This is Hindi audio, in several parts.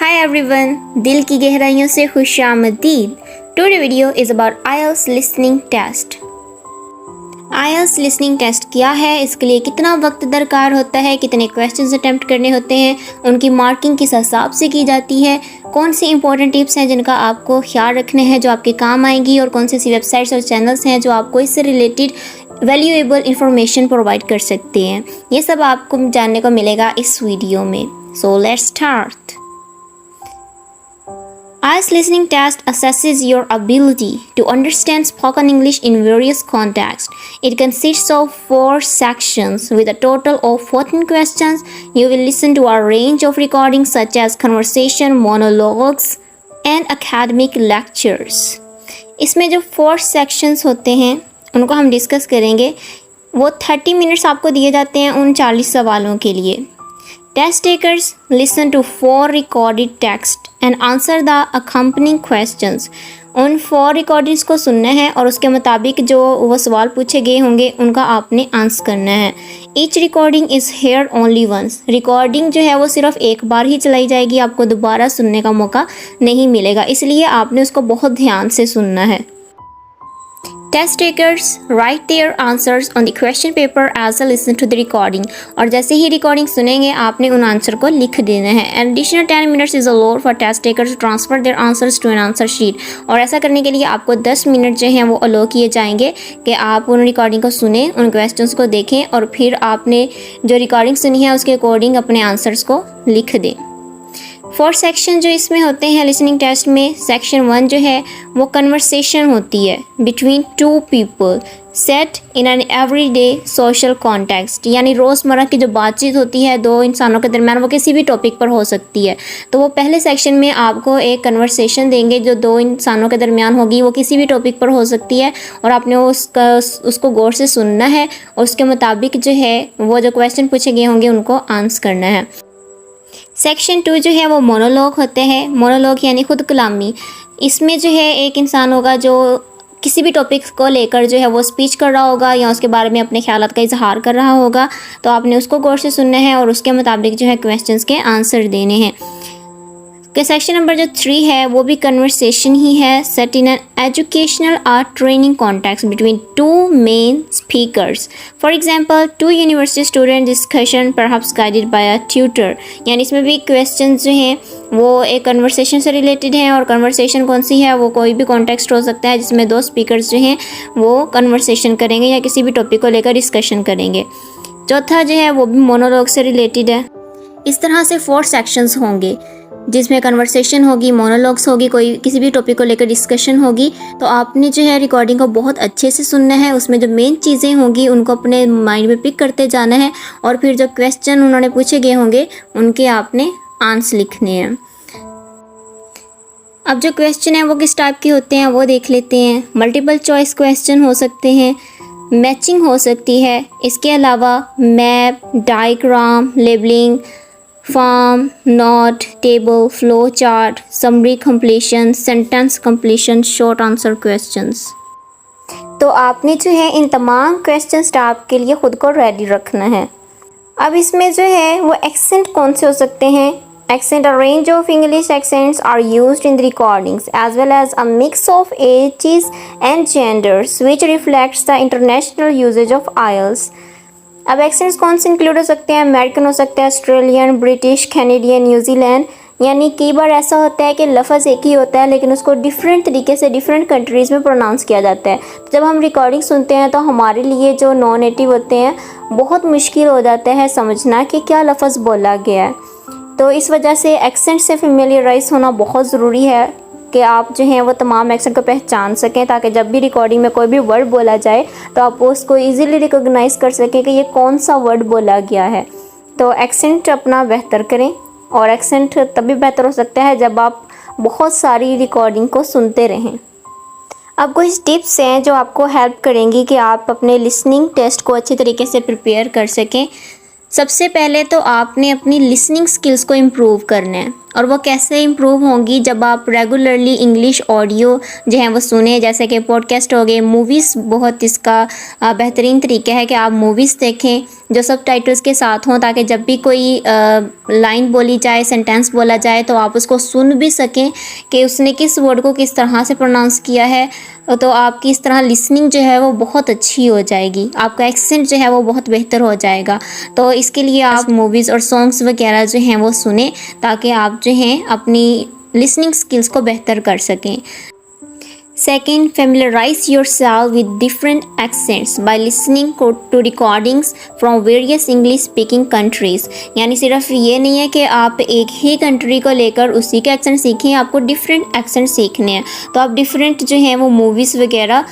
Hi everyone, दिल की गहराइयों से खुशामदीद। Today video is about IELTS listening test. IELTS listening test क्या है, इसके लिए कितना वक्त दरकार होता है, कितने क्वेश्चंस अटेम्प्ट करने होते हैं, उनकी मार्किंग किस हिसाब से की जाती है, कौन सी इंपॉर्टेंट टिप्स हैं जिनका आपको ख्याल रखने हैं जो आपके काम आएंगी और कौन सी ऐसी वेबसाइट्स और चैनल्स हैं जो आपको इससे रिलेटेड वैल्यूएबल इंफॉर्मेशन प्रोवाइड कर सकते हैं, ये सब आपको जानने को मिलेगा इस वीडियो में। So let's start. IELTS listening test assesses your ability to understand spoken English in various contexts. It consists of 4 sections with a total of 14 questions. You will listen to a range of recordings such as conversation, monologues and academic lectures. इसमें जो 4 sections होते हैं उनको हम डिस्कस करेंगे। वो 30 मिनट्स आपको दिए जाते हैं उन 40 सवालों के लिए। Test takers listen to 4 recorded text and answer the accompanying questions. उन 4 रिकॉर्डिंग्स को सुनना है और उसके मुताबिक जो वो सवाल पूछे गए होंगे उनका आपने आंसर करना है। Each recording is heard only once. Recording जो है वो सिर्फ एक बार ही चलाई जाएगी, आपको दोबारा सुनने का मौका नहीं मिलेगा, इसलिए आपने उसको बहुत ध्यान से सुनना है। Test takers write their answers on the question paper as they listen to the recording. और जैसे ही रिकॉर्डिंग सुनेंगे आपने उन आंसर को लिख देना है। An additional 10 minutes is allowed for test takers to transfer their answers to an answer sheet. और ऐसा करने के लिए आपको 10 मिनट जो हैं वो अलो किए जाएंगे कि आप उन रिकॉर्डिंग को सुने, उन क्वेश्चंस को देखें और फिर आपने जो रिकॉर्डिंग सुनी है उसके अकॉर्डिंग अपने आंसर्स को लिख दें। 4 सेक्शन जो इसमें होते हैं लिसनिंग टेस्ट में, सेक्शन 1 जो है वो कन्वर्सेशन होती है between 2 people set in an everyday social context, यानी रोज़मर्रा की जो बातचीत होती है 2 इंसानों के दरमियान, वो किसी भी टॉपिक पर हो सकती है। तो वो पहले सेक्शन में आपको एक कन्वर्सेशन देंगे जो 2 इंसानों के दरमियान होगी, वो किसी भी टॉपिक पर हो सकती है और आपने उसको गौर से सुनना है और उसके मुताबिक जो है वो जो क्वेश्चन पूछे गए होंगे उनको आंसर करना है। सेक्शन 2 जो है वो मोनोलॉग होते हैं। मोनोलॉग यानी खुद कलामी। इसमें जो है एक इंसान होगा जो किसी भी टॉपिक को लेकर जो है वो स्पीच कर रहा होगा या उसके बारे में अपने ख्यालात का इजहार कर रहा होगा, तो आपने उसको गौर से सुनना है और उसके मुताबिक जो है क्वेश्चंस के आंसर देने हैं। सेक्शन नंबर जो 3 है वो भी कन्वर्सेशन ही है, set in an educational or training context between 2 main speakers. For example 2 university student discussion perhaps guided by a tutor. यानी इसमें भी क्वेश्चन जो हैं वो एक कन्वर्सेशन से रिलेटेड हैं और कन्वर्सेशन कौन सी है, वो कोई भी कॉन्टेक्स्ट हो सकता है जिसमें 2 स्पीकर्स जो हैं वो कन्वर्सेशन करेंगे या किसी भी टॉपिक को लेकर डिस्कशन करेंगे। चौथा जो है वो भी मोनोलॉग से रिलेटेड है। इस तरह से 4 सेक्शंस होंगे जिसमें कन्वर्सेशन होगी, मोनोलॉग्स होगी, कोई किसी भी टॉपिक को लेकर डिस्कशन होगी। तो आपने जो है रिकॉर्डिंग को बहुत अच्छे से सुनना है, उसमें जो मेन चीज़ें होंगी उनको अपने माइंड में पिक करते जाना है और फिर जो क्वेश्चन उन्होंने पूछे गए होंगे उनके आपने आंसर लिखने हैं। अब जो क्वेश्चन है वो किस टाइप के होते हैं वो देख लेते हैं। मल्टीपल चॉइस क्वेश्चन हो सकते हैं, मैचिंग हो सकती है, इसके अलावा map, diagram, labelling, form, note, table, flow chart, summary completion, sentence completion, short answer questions. तो आपने जो है इन तमाम क्वेश्चंस टाइप के लिए ख़ुद को रेडी रखना है। अब इसमें जो है वो एक्सेंट कौन से हो सकते हैं। Accent, a range of English accents are used in the recordings as well as a mix of ages and genders which reflects the international usage of IELTS. अब एक्सेंट्स कौन से इंक्लूड हो सकते हैं। अमेरिकन हो सकता है, ऑस्ट्रेलियन, ब्रिटिश, कैनेडियन, न्यूजीलैंड। यानी कई बार ऐसा होता है कि लफ्ज़ एक ही होता है लेकिन उसको डिफरेंट तरीके से डिफरेंट कंट्रीज़ में प्रोनाउंस किया जाता है। तो जब हम रिकॉर्डिंग सुनते हैं तो हमारे लिए जो नॉन नेटिव होते हैं बहुत मुश्किल हो जाता है समझना कि क्या लफ्ज़ बोला गया है। तो इस वजह से एक्सेंट से फेमिलियराइज होना बहुत ज़रूरी है कि आप जो हैं वो तमाम एक्सेंट को पहचान सकें, ताकि जब भी रिकॉर्डिंग में कोई भी वर्ड बोला जाए तो आप उसको इजीली रिकॉग्नाइज़ कर सकें कि ये कौन सा वर्ड बोला गया है। तो एक्सेंट अपना बेहतर करें और एक्सेंट तभी बेहतर हो सकता है जब आप बहुत सारी रिकॉर्डिंग को सुनते रहें। अब कुछ टिप्स हैं जो आपको हेल्प करेंगी कि आप अपने लिसनिंग टेस्ट को अच्छे तरीके से प्रिपेयर कर सकें। सबसे पहले तो आपने अपनी लिसनिंग स्किल्स को इम्प्रूव करना है, और वो कैसे इम्प्रूव होंगी, जब आप रेगुलरली इंग्लिश ऑडियो जो है वो सुने, जैसे कि पॉडकास्ट हो गए, मूवीज़ बहुत इसका बेहतरीन तरीका है कि आप मूवीज़ देखें जो सब टाइटल्स के साथ हों, ताकि जब भी कोई लाइन बोली जाए, सेंटेंस बोला जाए, तो आप उसको सुन भी सकें कि उसने किस वर्ड को किस तरह से प्रोनाउंस किया है। तो आपकी इस तरह लिसनिंग जो है वो बहुत अच्छी हो जाएगी, आपका एक्सेंट जो है वो बहुत बेहतर हो जाएगा। तो इसके लिए आप मूवीज़ और सॉन्ग्स वगैरह जो हैं वो सुने, ताकि आप जो हैं अपनी लिसनिंग स्किल्स को बेहतर कर सकें। Second, familiarize yourself with different accents by listening to recordings from various English speaking countries। यानी सिर्फ ये नहीं है कि आप एक ही कंट्री को लेकर उसी के एक्सेंट सीखें, आपको डिफरेंट एक्सेंट सीखने हैं। तो आप डिफरेंट जो हैं वो मूवीज़ वगैरह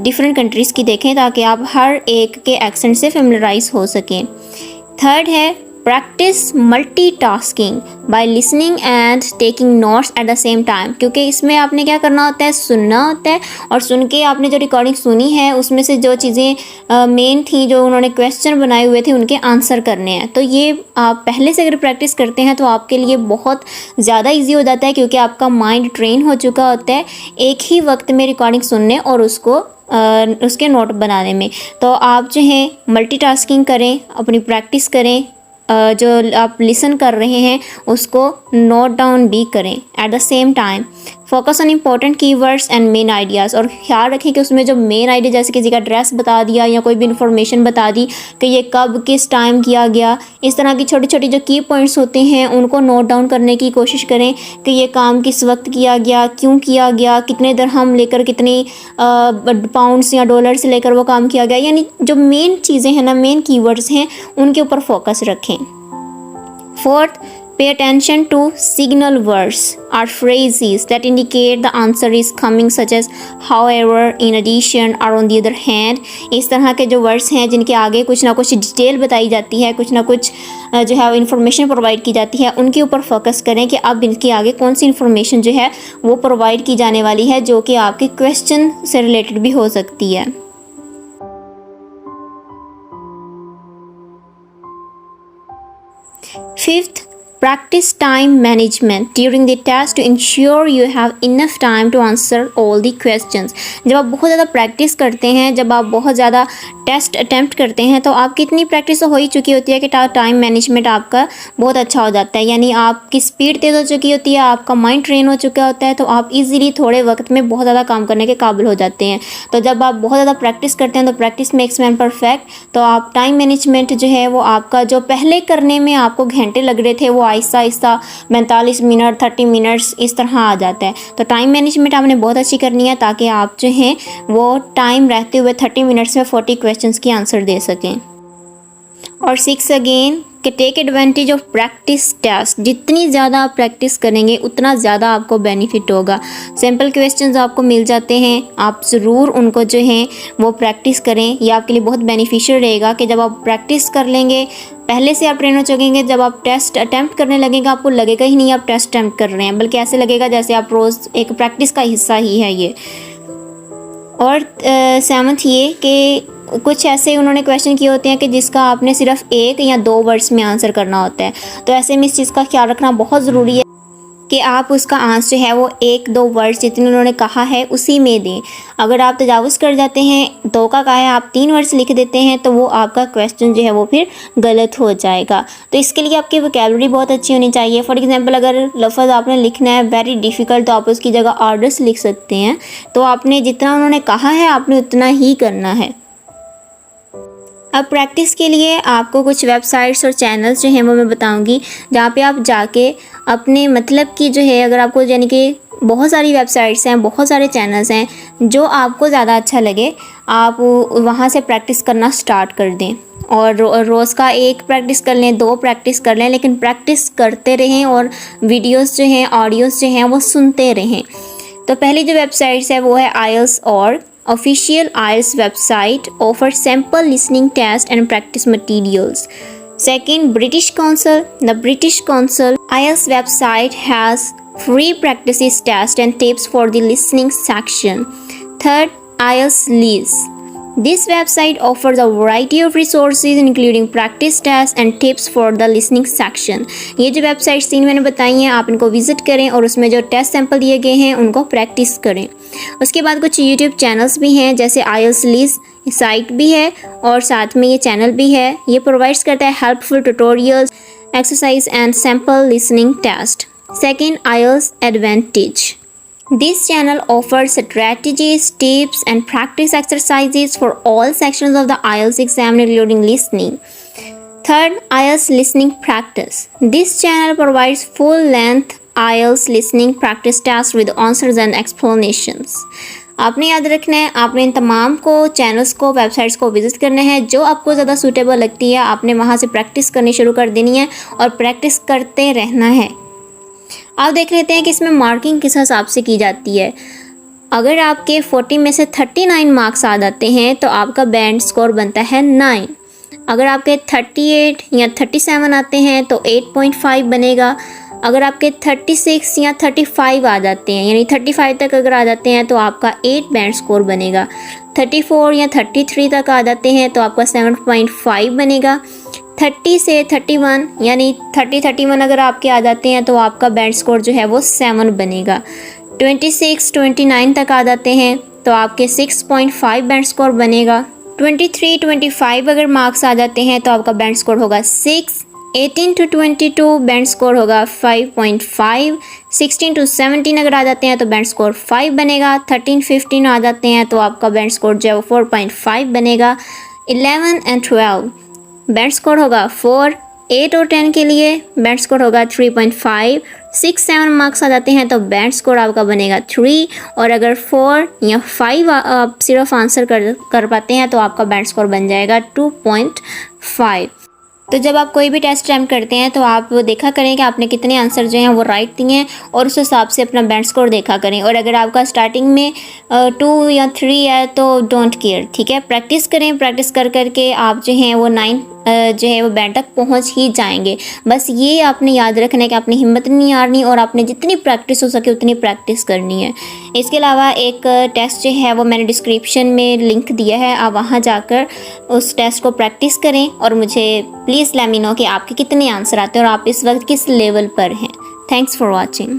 डिफरेंट कंट्रीज़ की देखें, ताकि आप हर एक के एक्सेंट से फेमिलराइज हो सकें। थर्ड है practice multitasking by listening and taking notes at the same time. क्योंकि इसमें आपने क्या करना होता है, सुनना होता है, और सुन के आपने जो रिकॉर्डिंग सुनी है उसमें से जो चीज़ें मेन थी, जो उन्होंने क्वेश्चन बनाए हुए थे, उनके आंसर करने हैं। तो ये आप पहले से अगर प्रैक्टिस करते हैं तो आपके लिए बहुत ज़्यादा ईजी हो जाता है, क्योंकि आपका माइंड ट्रेन हो चुका होता है एक ही वक्त में रिकॉर्डिंग सुनने और उसको उसके नोट बनाने में। तो आप जो है मल्टीटास्किंग करें, अपनी प्रैक्टिस करें, जो आप लिसन कर रहे हैं उसको नोट डाउन भी करें at the same time. Focus on important keywords and main ideas, और ख्याल रखें कि उसमें जो मेन आइडिया, जैसे किसी का एड्रेस बता दिया या कोई भी इन्फॉर्मेशन बता दी कि ये कब किस टाइम किया गया, इस तरह की छोटी छोटी जो की पॉइंट्स होते हैं उनको नोट डाउन करने की कोशिश करें कि ये काम किस वक्त किया गया, क्यों किया गया, कितने दिरहम लेकर, कितनी पाउंड्स या डॉलर से लेकर वो काम किया गया। यानी जो मेन चीज़ें हैं ना, मेन कीवर्ड्स हैं, उनके ऊपर फोकस रखें। Fourth, pay attention to signal words or phrases that indicate the answer is coming, such as however, in addition, or on the other hand। इस तरह के जो वर्ड्स हैं जिनके आगे कुछ ना कुछ डिटेल बताई जाती है, कुछ ना कुछ जो है इन्फॉर्मेशन प्रोवाइड की जाती है, उनके ऊपर फोकस करें कि अब इनके आगे कौन सी इन्फॉर्मेशन जो है वो प्रोवाइड की जाने वाली है, जो कि आपके क्वेश्चन से रिलेटेड भी हो सकती है। Fifth, practice time management during the test to ensure you have enough time to answer all the questions। जब आप बहुत ज़्यादा प्रैक्टिस करते हैं, जब आप बहुत ज़्यादा टेस्ट अटैम्प्ट करते हैं, तो आपकी इतनी प्रैक्टिस तो हो ही चुकी होती है कि टाइम मैनेजमेंट आपका बहुत अच्छा हो जाता है। यानी आपकी स्पीड तेज़ हो चुकी होती है, आपका माइंड ट्रेन हो चुका होता है, तो आप इजीली थोड़े वक्त में बहुत ज़्यादा काम करने के काबिल हो जाते हैं। तो जब आप बहुत ज़्यादा प्रैक्टिस करते हैं तो प्रैक्टिस मेक्स मैन परफेक्ट। तो आप टाइम मैनेजमेंट जो है वो आपका, जो पहले करने में आपको घंटे लग रहे थे, वो आहिस्ता आहिस्ता 45 मिनट 30 मिनट्स इस तरह आ जाता है। तो टाइम मैनेजमेंट आपने बहुत अच्छी करनी है, ताकि आप जो हैं वो टाइम रहते हुए 30 मिनट्स में 40 क्वेश्चंस की आंसर दे सकें। और 6 अगेन कि take advantage of practice test. जितनी ज़्यादा आप प्रैक्टिस करेंगे उतना ज़्यादा आपको बेनिफिट होगा। सिंपल क्वेश्चंस आपको मिल जाते हैं, आप ज़रूर उनको जो हैं वो प्रैक्टिस करें। ये आपके लिए बहुत बेनिफिशियल रहेगा कि जब आप प्रैक्टिस कर लेंगे, पहले से आप ट्रेन हो चुकेंगे, जब आप टेस्ट अटैम्प्ट करने लगेगा आपको लगेगा ही नहीं आप टेस्ट अटैम्प्ट कर रहे हैं, बल्कि ऐसे लगेगा जैसे आप रोज़ एक प्रैक्टिस का हिस्सा ही है ये। और 7th ये कि कुछ ऐसे उन्होंने क्वेश्चन किए होते हैं कि जिसका आपने सिर्फ 1 या 2 वर्ड्स में आंसर करना होता है। तो ऐसे में इस चीज़ का ख्याल रखना बहुत ज़रूरी है कि आप उसका आंसर है वो 1-2 वर्ड्स जितने उन्होंने कहा है उसी में दें। अगर आप तजावुज़ कर जाते हैं, 2 का कहा है आप 3 वर्ड्स लिख देते हैं, तो वो आपका क्वेश्चन जो है वो फिर गलत हो जाएगा। तो इसके लिए आपकी वोकैबुलरी बहुत अच्छी होनी चाहिए। फॉर एग्जांपल अगर लफ्ज़ आपने लिखना है वेरी डिफ़िकल्ट, तो आप उसकी जगह ऑर्डर्स लिख सकते हैं। तो आपने जितना उन्होंने कहा है आपने उतना ही करना है। अब प्रैक्टिस के लिए आपको कुछ वेबसाइट्स और चैनल्स जो हैं वो मैं बताऊंगी, जहाँ पे आप जाके अपने मतलब की जो है, अगर आपको यानी कि बहुत सारी वेबसाइट्स हैं, बहुत सारे चैनल्स हैं, जो आपको ज़्यादा अच्छा लगे आप वहाँ से प्रैक्टिस करना स्टार्ट कर दें। और रोज़ का 1 प्रैक्टिस कर लें, 2 प्रैक्टिस कर लें, लेकिन प्रैक्टिस करते रहें और वीडियोज़ जो हैं, ऑडियोज़ जो हैं वो सुनते रहें। तो पहली जो वेबसाइट्स है वो है IELTS.org। Official IELTS website offers sample listening test and practice materials. Second, British Council. The British Council IELTS website has free practice test and tips for the listening section. Third, IELTS Liz. This website offers a variety of resources including practice tests and tips for the listening section. ये जो वेबसाइट्स तीन मैंने बताई हैं आप इनको विजिट करें और उसमें जो टेस्ट सैंपल दिए गए हैं उनको प्रैक्टिस करें। उसके बाद कुछ यूट्यूब चैनल्स भी हैं जैसे IELTS लिस साइट भी है और साथ में ये चैनल भी है। ये प्रोवाइड्स करता है helpful tutorials, exercise and sample listening test. Second, IELTS advantage. This channel offers strategies, tips, and practice exercises for all sections of the IELTS exam, including listening. Third, IELTS listening practice. This channel provides full-length IELTS listening practice tests with answers and explanations. आपने याद रखना है, आपने इन तमाम को चैनल्स को वेबसाइट्स को विजिट करना है जो आपको ज़्यादा सूटेबल लगती है। आपने वहाँ से प्रैक्टिस करनी शुरू कर देनी है और प्रैक्टिस करते रहना है। आप देख लेते हैं कि इसमें मार्किंग किस हिसाब से की जाती है। अगर आपके 40 में से 39 मार्क्स आ जाते हैं तो आपका बैंड स्कोर बनता है 9। अगर आपके 38 या 37 आते हैं तो 8.5 बनेगा। अगर आपके 36 या 35 आ जाते हैं यानी 35 तक अगर आ जाते हैं तो आपका 8 बैंड स्कोर बनेगा। 34 या 33 तक आ जाते हैं तो आपका 7.5 बनेगा। 30 से 31 यानी 31 अगर आपके आ जाते हैं तो आपका बैंड स्कोर जो है वो 7 बनेगा। 29 तक आ जाते हैं तो आपके 6.5 बैंड स्कोर बनेगा। 23 अगर मार्क्स आ जाते हैं तो आपका बैंड स्कोर होगा 6। 18 to 22 बैंड स्कोर होगा 5.5। 16 to 17 अगर आ जाते हैं तो बैंड स्कोर 5 बनेगा। 13-15 आ जाते हैं तो आपका बैंड स्कोर जो है वो 4.5 बनेगा। 11 and 12 बैंड स्कोर होगा 4। 8 और 10 के लिए बैंड स्कोर होगा 3.5। 6-7 मार्क्स आ जाते हैं तो बैंड स्कोर आपका बनेगा 3 और अगर 4 या 5 आप सिर्फ आंसर कर पाते हैं तो आपका बैंड स्कोर बन जाएगा 2.5। तो जब आप कोई भी टेस्ट अटैम्प्ट करते हैं तो आप देखा करें कि आपने कितने आंसर जो हैं वो राइट दिए हैं और उस हिसाब से अपना बैंड स्कोर देखा करें। और अगर आपका स्टार्टिंग में 2 या 3 है तो डोंट केयर, ठीक है। प्रैक्टिस करें, प्रैक्टिस कर करके आप जो हैं वो 9 जो है वो बैंड तक पहुंच ही जाएंगे। बस ये आपने याद रखना है कि आपने हिम्मत नहीं हारनी और आपने जितनी प्रैक्टिस हो सके उतनी प्रैक्टिस करनी है। इसके अलावा एक टेस्ट जो है वो मैंने डिस्क्रिप्शन में लिंक दिया है, आप वहाँ जाकर उस टेस्ट को प्रैक्टिस करें और मुझे प्लीज़ लेट मी नो कि आपके कितने आंसर आते हैं और आप इस वक्त किस लेवल पर हैं। Thanks for watching.